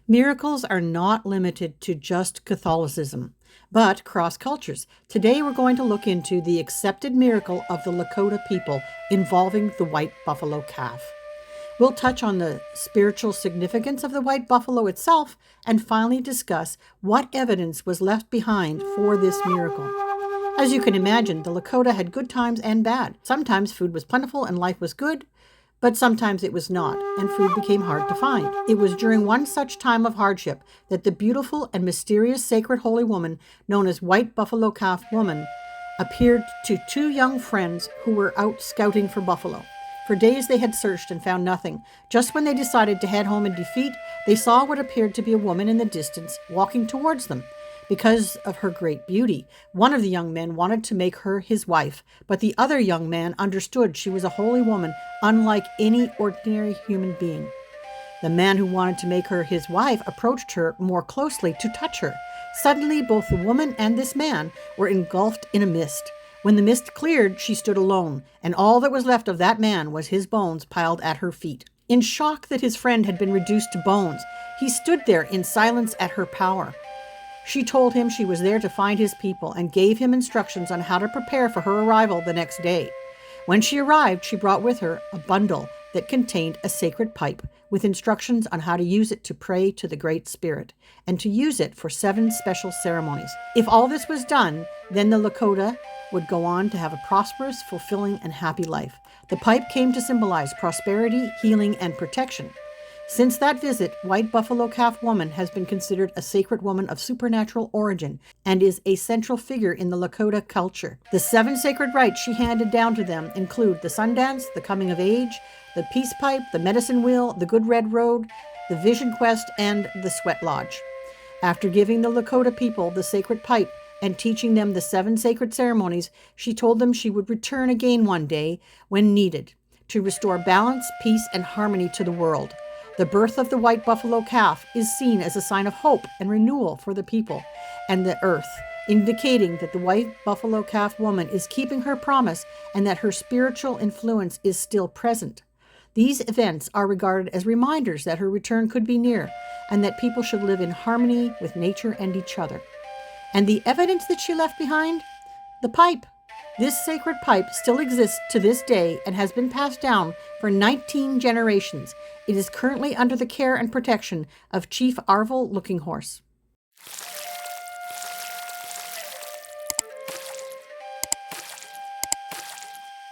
Miracles are not limited to just Catholicism, but cross cultures. Today we're going to look into the accepted miracle of the Lakota people involving the white buffalo calf. We'll touch on the spiritual significance of the white buffalo itself and finally discuss what evidence was left behind for this miracle. As you can imagine, the Lakota had good times and bad. Sometimes food was plentiful and life was good, but sometimes it was not, and food became hard to find. It was during one such time of hardship that the beautiful and mysterious sacred holy woman known as White Buffalo Calf Woman appeared to two young friends who were out scouting for buffalo. For days they had searched and found nothing. Just when they decided to head home in defeat, they saw what appeared to be a woman in the distance walking towards them. Because of her great beauty, one of the young men wanted to make her his wife, but the other young man understood she was a holy woman, unlike any ordinary human being. The man who wanted to make her his wife approached her more closely to touch her. Suddenly, both the woman and this man were engulfed in a mist. When the mist cleared, she stood alone, and all that was left of that man was his bones piled at her feet. In shock that his friend had been reduced to bones, he stood there in silence at her power. She told him she was there to find his people and gave him instructions on how to prepare for her arrival the next day. When she arrived, she brought with her a bundle that contained a sacred pipe with instructions on how to use it to pray to the Great Spirit and to use it for 7 special ceremonies. If all this was done, then the Lakota would go on to have a prosperous, fulfilling, and happy life. The pipe came to symbolize prosperity, healing, and protection. Since that visit, White Buffalo Calf Woman has been considered a sacred woman of supernatural origin and is a central figure in the Lakota culture. The 7 sacred rites she handed down to them include the Sundance, the Coming of Age, the Peace Pipe, the Medicine Wheel, the Good Red Road, the Vision Quest, and the Sweat Lodge. After giving the Lakota people the sacred pipe and teaching them the 7 sacred ceremonies, she told them she would return again one day when needed to restore balance, peace, and harmony to the world. The birth of the white buffalo calf is seen as a sign of hope and renewal for the people and the earth, indicating that the white buffalo calf woman is keeping her promise and that her spiritual influence is still present. These events are regarded as reminders that her return could be near and that people should live in harmony with nature and each other. And the evidence that she left behind? The pipe. This sacred pipe still exists to this day and has been passed down for 19 generations. It is currently under the care and protection of Chief Arvel Looking Horse.